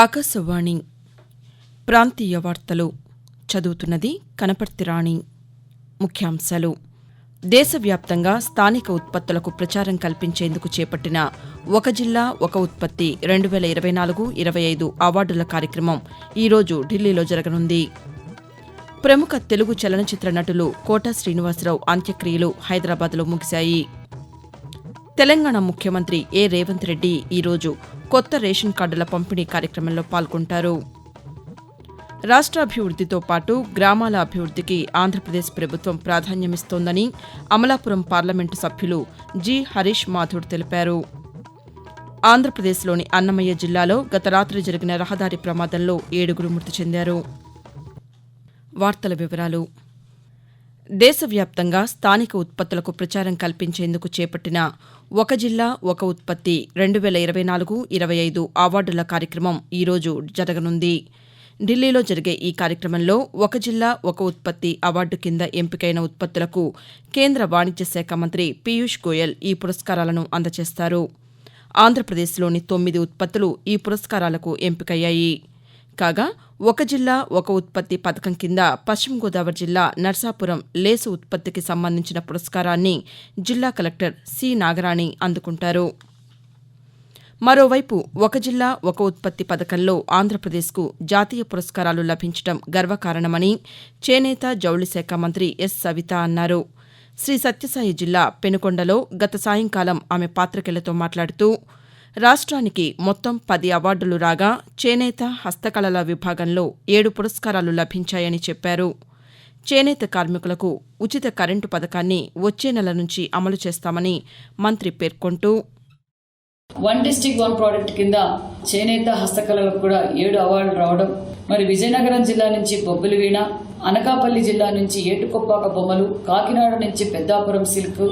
ఆకాశవాణి ప్రాంతీయ వార్తలు చదువుతున్నది కనపర్తి రాణి. ముఖ్యాంశాలు: దేశవ్యాప్తంగా స్థానిక ఉత్పత్తులకు ప్రచారం కల్పించేందుకు చేపట్టిన ఒక జిల్లా ఒక ఉత్పత్తి 2024-25 అవార్డుల కార్యక్రమం ఈరోజు ఢిల్లీలో జరగనుంది. ప్రముఖ తెలుగు చలనచిత్ర నటులు కోట శ్రీనివాసరావు అంత్యక్రియలు హైదరాబాద్లో ముగిశాయి. తెలంగాణ ముఖ్యమంత్రి ఏ రేవంత్ రెడ్డి ఈరోజు కొత్త రేషన్ కార్డుల పంపిణీ కార్యక్రమంలో పాల్గొంటారు. రాష్ట్రాభివృద్దితో పాటు గ్రామాల అభివృద్దికి ఆంధ్రప్రదేశ్ ప్రభుత్వం ప్రాధాన్యమిస్తోందని అమలాపురం పార్లమెంటు సభ్యులు జి. హరీష్ మాథుర్ తెలిపారు. ఆంధ్రప్రదేశ్లోని అన్నమయ్య జిల్లాలో గత రాత్రి జరిగిన రహదారి ప్రమాదంలో 7 మృతి చెందారు. వార్తల వివరాలు: దేశవ్యాప్తంగా స్థానిక ఉత్పత్తులకు ప్రచారం కల్పించేందుకు చేపట్టిన ఒక జిల్లా ఒక ఉత్పత్తి 2024-25 అవార్డుల కార్యక్రమం ఈరోజు జరగనుంది. ఢిల్లీలో జరిగే ఈ కార్యక్రమంలో ఒక జిల్లా ఒక ఉత్పత్తి అవార్డు కింద ఎంపికైన ఉత్పత్తులకు కేంద్ర వాణిజ్య శాఖ మంత్రి పీయూష్ గోయల్ ఈ పురస్కారాలను అందజేస్తారు. ఆంధ్రప్రదేశ్లోని 9 ఉత్పత్తులు ఈ పురస్కారాలకు ఎంపికయ్యాయి. కాగా ఒక జిల్లా ఒక ఉత్పత్తి పథకం కింద పశ్చిమ గోదావరి జిల్లా నర్సాపురం లేసు ఉత్పత్తికి సంబంధించిన పురస్కారాన్ని జిల్లా కలెక్టర్ సి. నాగరాణి అందుకుంటారు. మరోవైపు ఒక జిల్లా ఒక ఉత్పత్తి పథకంలో ఆంధ్రప్రదేశ్కు జాతీయ పురస్కారాలు లభించడం గర్వకారణమని చేనేత జౌళి శాఖ మంత్రి ఎస్. సవిత అన్నారు. శ్రీ సత్యసాయి జిల్లా పెనుకొండలో గత సాయంకాలం ఆమె పాతికేయులతో మాట్లాడుతూ రాష్ట్రానికి మొత్తం 10 అవార్డులు రాగా చేనేత హస్తకళల విభాగంలో 7 పురస్కారాలు లభించాయని చెప్పారు. చేనేత కార్మికులకు ఉచిత కరెంటు పథకాన్ని వచ్చే నెల నుంచి అమలు చేస్తామని మంత్రి పేర్కొంటూ, వన్ డిస్టిక్ వన్ ప్రోడక్ట్ కింద చేనేత హస్తకళలకు కూడా 7 అవార్డులు రావడం, మరి విజయనగరం జిల్లా నుంచి బొబ్బిలి వీణ, అనకాపల్లి జిల్లా నుంచి ఏటుకొప్పాక బొమ్మలు, కాకినాడ నుంచి పెద్దాపురం సిల్క్,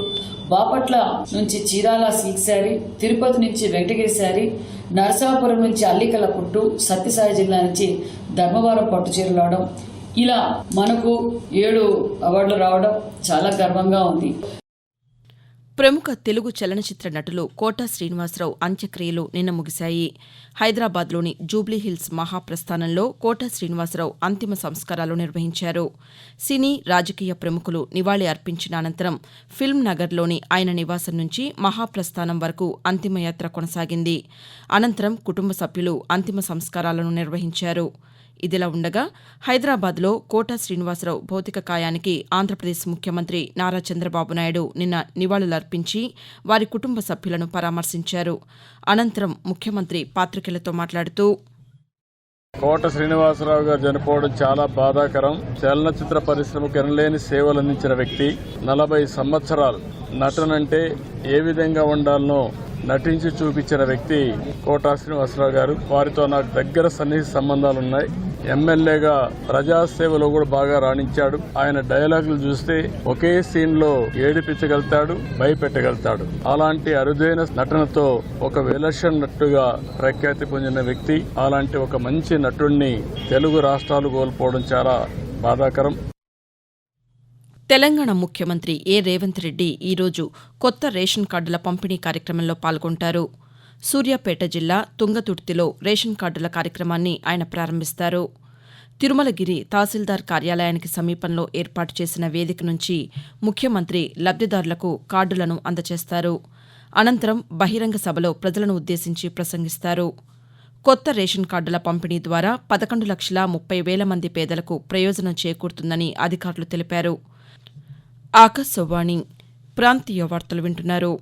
బాపట్ల నుంచి చీరాల సిల్క్ శారీ, తిరుపతి నుంచి వెంకటగిరి శారీ, నరసాపురం నుంచి అల్లికల కుట్టు, సత్యసాయి జిల్లా నుంచి ధర్మవరం పట్టు చీరలు రావడం, ఇలా మనకు 7 అవార్డులు రావడం చాలా గర్వంగా ఉంది. ప్రముఖ తెలుగు చలనచిత్ర నటులు కోట శ్రీనివాసరావు అంత్యక్రియలు నిన్న ముగిశాయి. హైదరాబాద్లోని జూబ్లీహిల్స్ మహాప్రస్థానంలో కోట శ్రీనివాసరావు అంతిమ సంస్కారాలు నిర్వహించారు. సినీ రాజకీయ ప్రముఖులు నివాళి అర్పించిన అనంతరం ఫిల్మ్ నగర్లోని ఆయన నివాసం నుంచి మహాప్రస్థానం వరకు అంతిమయాత్ర కొనసాగింది. అనంతరం కుటుంబ సభ్యులు అంతిమ సంస్కారాలను నిర్వహించారు. ఇదిలా ఉండగా హైదరాబాద్లో కోట శ్రీనివాసరావు భౌతిక కాయానికి ఆంధ్రప్రదేశ్ ముఖ్యమంత్రి నారా చంద్రబాబు నాయుడు నిన్న నివాళులర్పించి వారి కుటుంబ సభ్యులను పరామర్శించారు. అనంతరం ముఖ్యమంత్రి పాతికేయులతో మాట్లాడుతూ, కోట శ్రీనివాసరావు గారు చనిపోవడం చాలా బాధాకరం. చలనచిత్ర పరిశ్రమకు ఎనలేని సేవలు అందించిన వ్యక్తి. 40 సంవత్సరాలు నటనంటే ఏ విధంగా ఉండాలనో నటించి చూపించిన వ్యక్తి కోట శ్రీనివాసరావు గారు. వారితో నాకు దగ్గర సన్నిహిత సంబంధాలున్నాయి. ఎమ్మెల్యేగా ప్రజాసేవలో కూడా బాగా రాణించాడు. ఆయన డైలాగులు చూస్తే ఒకే సీన్ లో ఏడిపించగలుగుతాడు, భయపెట్టగలుగుతాడు. అలాంటి అరుదైన నటనతో ఒక విలక్షణ నటుగా ప్రఖ్యాతి పొందిన వ్యక్తి. అలాంటి ఒక మంచి నటుడిని తెలుగు రాష్ట్రాలు కోల్పోవడం చాలా బాధాకరం. తెలంగాణ ముఖ్యమంత్రి ఏ రేవంత్ రెడ్డి ఈరోజు కొత్త రేషన్ కార్డుల పంపిణీ కార్యక్రమంలో పాల్గొంటారు. సూర్యాపేట జిల్లా తుంగతుర్తిలో రేషన్ కార్డుల కార్యక్రమాన్ని ఆయన ప్రారంభిస్తారు. తిరుమలగిరి తహసీల్దార్ కార్యాలయానికి సమీపంలో ఏర్పాటు చేసిన వేదిక నుంచి ముఖ్యమంత్రి లబ్దిదారులకు కార్డులను అందజేస్తారు. అనంతరం బహిరంగ సభలో ప్రజలను ఉద్దేశించి ప్రసంగిస్తారు. కొత్త రేషన్ కార్డుల పంపిణీ ద్వారా 11,30,000 మంది పేదలకు ప్రయోజనం చేకూరుతుందని అధికారులు తెలిపారు. ఆకాశవాణి ప్రాంతీయ వార్తలు వింటున్నారు.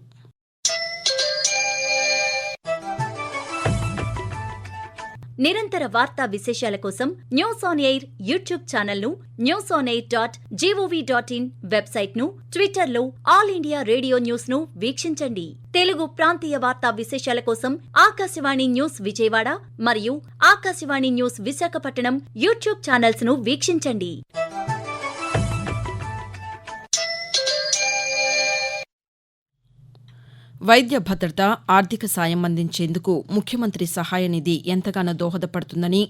నిరంతర వార్తా విశేషాల కోసం న్యూస్ ఆన్ ఎయిర్ యూట్యూబ్ ఛానల్ను, newsonair.gov.in వెబ్సైట్ను, ట్విట్టర్లో ఆల్ ఇండియా రేడియో న్యూస్ను వీక్షించండి. తెలుగు ప్రాంతీయ వార్తా విశేషాల కోసం ఆకాశవాణి న్యూస్ విజయవాడ మరియు ఆకాశవాణి న్యూస్ విశాఖపట్నం యూట్యూబ్ ఛానల్స్ను వీక్షించండి. వైద్య భద్రత, ఆర్థిక సాయం అందించేందుకు ముఖ్యమంత్రి సహాయ నిధి ఎంతగానో దోహదపడుతుందని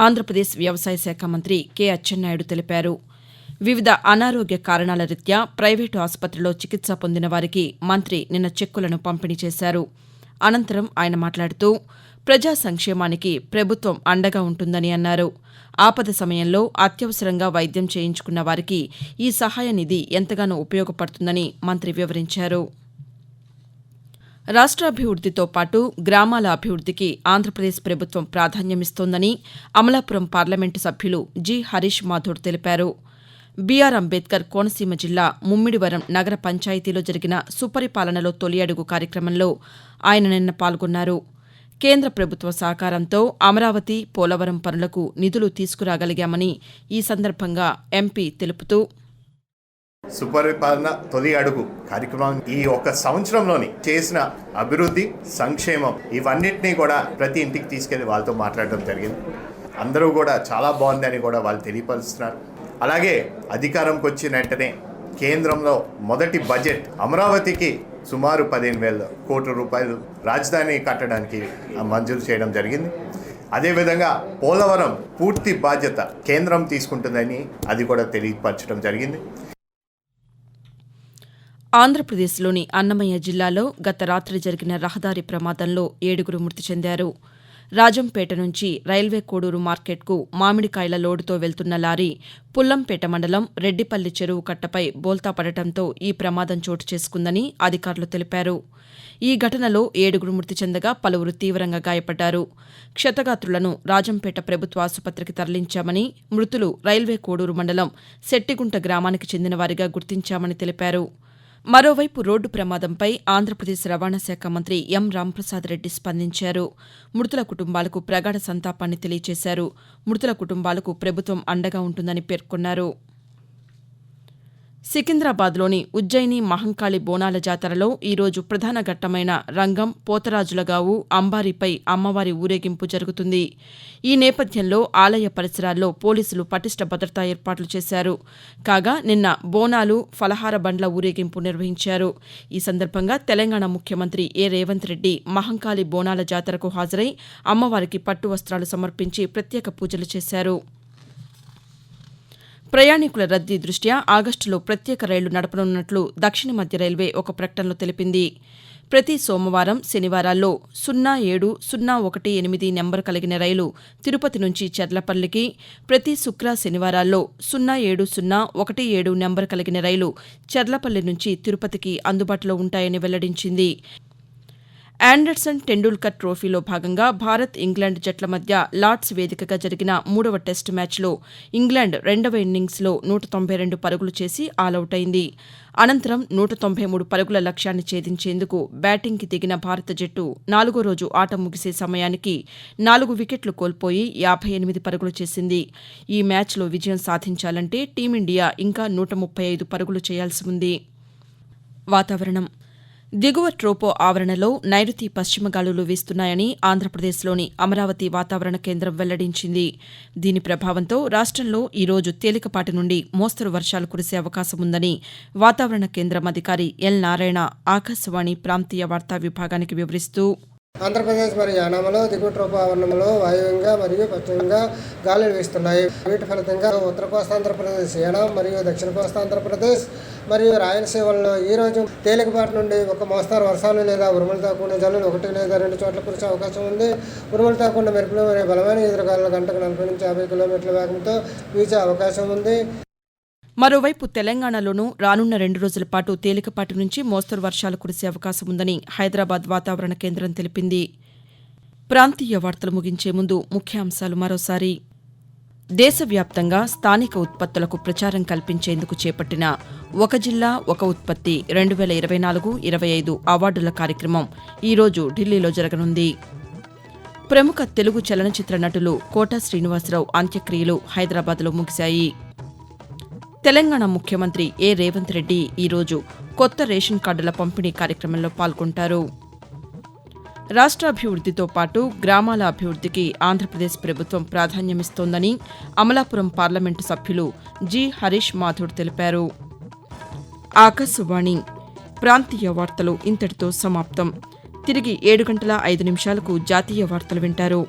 ఆంధ్రప్రదేశ్ వ్యవసాయ శాఖ మంత్రి కె. అచ్చెన్నాయుడు తెలిపారు. వివిధ అనారోగ్య కారణాల రీత్యా ప్రైవేటు ఆసుపత్రిలో చికిత్స పొందిన వారికి మంత్రి నిన్న చెక్కులను పంపిణీ చేశారు. అనంతరం ఆయన మాట్లాడుతూ ప్రజా సంక్షేమానికి ప్రభుత్వం అండగా ఉంటుందని అన్నారు. ఆపద సమయంలో అత్యవసరంగా వైద్యం చేయించుకున్న వారికి ఈ సహాయ నిధి ఎంతగానో ఉపయోగపడుతుందని మంత్రి వివరించారు. రాష్ట్రాభివృద్దితో పాటు గ్రామాల అభివృద్దికి ఆంధ్రప్రదేశ్ ప్రభుత్వం ప్రాధాన్యమిస్తోందని అమలాపురం పార్లమెంటు సభ్యులు జి. హరీష్ మాథూర్ తెలిపారు. బీఆర్ అంబేద్కర్ కోనసీమ జిల్లా ముమ్మిడివరం నగర పంచాయతీలో జరిగిన సుపరిపాలనలో తొలి అడుగు కార్యక్రమంలో ఆయన నిన్న పాల్గొన్నారు. కేంద్ర ప్రభుత్వ సహకారంతో అమరావతి, పోలవరం పనులకు నిధులు తీసుకురాగలిగామని ఈ సందర్భంగా ఎంపీ తెలుపుతూ, సుపరిపాలన తొలి అడుగు కార్యక్రమం ఈ ఒక సంవత్సరంలోని చేసిన అభివృద్ధి, సంక్షేమం ఇవన్నిటినీ కూడా ప్రతి ఇంటికి తీసుకెళ్లి వాళ్ళతో మాట్లాడడం జరిగింది. అందరూ కూడా చాలా బాగుందని కూడా వాళ్ళు తెలియపరుస్తున్నారు. అలాగే అధికారంకి వచ్చిన వెంటనే కేంద్రంలో మొదటి బడ్జెట్ అమరావతికి సుమారు 15,000 కోట్ల రూపాయలు రాజధాని కట్టడానికి మంజూరు చేయడం జరిగింది. అదేవిధంగా పోలవరం పూర్తి బాధ్యత కేంద్రం తీసుకుంటుందని అది కూడా తెలియపరచడం జరిగింది. ఆంధ్రప్రదేశ్లోని అన్నమయ్య జిల్లాలో గత రాత్రి జరిగిన రహదారి ప్రమాదంలో 7 మృతి చెందారు. రాజంపేట నుంచి రైల్వే కోడూరు మార్కెట్కు మామిడికాయల లోడుతో వెళ్తున్న లారీ పుల్లంపేట మండలం రెడ్డిపల్లి చెరువు కట్టపై బోల్తా పడటంతో ఈ ప్రమాదం చోటు చేసుకుందని అధికారులు తెలిపారు. ఈ ఘటనలో 7 మృతి చెందగా పలువురు తీవ్రంగా గాయపడ్డారు. క్షతగాత్రులను రాజంపేట ప్రభుత్వ ఆసుపత్రికి తరలించామని, మృతులు రైల్వే కోడూరు మండలం శెట్టిగుంట గ్రామానికి చెందిన వారిగా గుర్తించామని తెలిపారు. మరోవైపు రోడ్డు ప్రమాదంపై ఆంధ్రప్రదేశ్ రవాణా శాఖ మంత్రి ఎం. రాంప్రసాద్ రెడ్డి స్పందించారు. మృతుల కుటుంబాలకు ప్రగాఢ సంతాపాన్ని తెలియజేశారు. మృతుల కుటుంబాలకు ప్రభుత్వం అండగా ఉంటుందని పేర్కొన్నారు. సికింద్రాబాద్లోని ఉజ్జయిని మహంకాళి బోనాల జాతరలో ఈరోజు ప్రధాన ఘట్టమైన రంగం, పోతరాజులగావు, అంబారీపై అమ్మవారి ఊరేగింపు జరుగుతుంది. ఈ నేపథ్యంలో ఆలయ పరిసరాల్లో పోలీసులు పటిష్ట భద్రతా ఏర్పాట్లు చేశారు. కాగా నిన్న బోనాలు, ఫలహార బండ్ల ఊరేగింపు నిర్వహించారు. ఈ సందర్భంగా తెలంగాణ ముఖ్యమంత్రి ఏ. రేవంత్ రెడ్డి మహంకాళి బోనాల జాతరకు హాజరై అమ్మవారికి పట్టు వస్త్రాలు సమర్పించి ప్రత్యేక పూజలు చేశారు. ప్రయాణికుల రద్దీ దృష్ట్యా ఆగస్టులో ప్రత్యేక రైళ్లు నడపనున్నట్లు దక్షిణ మధ్య రైల్వే ఒక ప్రకటనలో తెలిపింది. ప్రతి సోమవారం, శనివారాల్లో 07-018 నెంబరు కలిగిన రైలు తిరుపతి నుంచి చర్లపల్లికి, ప్రతి శుక్ర, శనివారాల్లో 07-017 నెంబరు కలిగిన రైలు చర్లపల్లి నుంచి తిరుపతికి అందుబాటులో ఉంటాయని వెల్లడించింది. ఆండర్సన్ టెండూల్కర్ ట్రోఫీలో భాగంగా భారత్, ఇంగ్లాండ్ జట్ల మధ్య లార్డ్స్ వేదికగా జరిగిన 3వ టెస్టు మ్యాచ్లో ఇంగ్లాండ్ 2వ ఇన్నింగ్స్లో 192 పరుగులు చేసి ఆలౌట్ అయింది. అనంతరం 193 పరుగుల లక్ష్యాన్ని ఛేదించేందుకు బ్యాటింగ్కి దిగిన భారత జట్టు 4గో రోజు ఆట ముగిసే సమయానికి 4 వికెట్లు కోల్పోయి 58 పరుగులు చేసింది. ఈ మ్యాచ్లో విజయం సాధించాలంటే టీమిండియా ఇంకా 135 పరుగులు చేయాల్సి ఉంది. వాతావరణం. దిగువ ట్రోపో ఆవరణలో నైరుతి పశ్చిమ గాలులు వీస్తున్నాయని ఆంధ్రప్రదేశ్లోని అమరావతి వాతావరణ కేంద్రం వెల్లడించింది. దీని ప్రభావంతో రాష్టంలో ఈరోజు తేలికపాటి నుండి మోస్తరు వర్షాలు కురిసే అవకాశం ఉందని వాతావరణ కేంద్రం అధికారి ఎల్. నారాయణ ఆకాశవాణి ప్రాంతీయ వార్తా విభాగానికి వివరిస్తూ, ఆంధ్రప్రదేశ్ మరియు యానాంలో దిగువ ట్రోపో ఆవరణంలో వాయువ్యంగా మరియు పశ్చిమంగా గాలులు వీస్తున్నాయి. వీటి ఫలితంగా ఉత్తర కోస్తాంధ్రప్రదేశ్, యానాం మరియు దక్షిణ కోస్తాంధ్రప్రదేశ్ మరియు రాయలసీమల్లో ఈ రోజు తేలికపాటి నుండి ఒక మోస్తారు వర్షాలు లేదా ఉరుములతో కూడిన జల్లులు 1 లేదా 2 చోట్ల కురిసే అవకాశం ఉంది. ఉరుములతో కూడిన మెరుపులు మరియు బలమైన ఎదురుగాలులు గంటకు 40 నుంచి 50 కిలోమీటర్ల వేగంతో వీచే అవకాశం ఉంది. మరోవైపు తెలంగాణలోనూ రానున్న 2 రోజుల పాటు తేలికపాటి నుంచి మోస్తరు వర్షాలు కురిసే అవకాశం ఉందని హైదరాబాద్ వాతావరణ కేంద్రం తెలిపింది. ప్రాంతీయ వార్తలు ముగించే ముందు ముఖ్యాంశాలు మరోసారి. దేశవ్యాప్తంగా స్థానిక ఉత్పత్తులకు ప్రచారం కల్పించేందుకు చేపట్టిన ఒక జిల్లా ఒక ఉత్పత్తి 2024-25 అవార్డుల కార్యక్రమం ఈరోజు ఢిల్లీలో జరగనుంది. ప్రముఖ తెలుగు చలనచిత్ర నటులు కోటా శ్రీనివాసరావు అంత్యక్రియలు హైదరాబాద్లో ముగిశాయి. తెలంగాణ ముఖ్యమంత్రి ఏ. రేవంత్ రెడ్డి ఈరోజు కొత్త రేషన్ కార్డుల పంపిణీ కార్యక్రమంలో పాల్గొంటారు. రాష్ట్రాభివృద్దితో పాటు గ్రామాల అభివృద్దికి ఆంధ్రప్రదేశ్ ప్రభుత్వం ప్రాధాన్యమిస్తోందని అమలాపురం పార్లమెంటు సభ్యులు జి. హరీష్ మాథూర్ తెలిపారు. ఆకాశవాణి ప్రాంతీయ వార్తలు ఇంతటితో సమాప్తం. తిరిగి 7 గంటల 5 నిమిషాలకు జాతీయ వార్తలు వింటారు.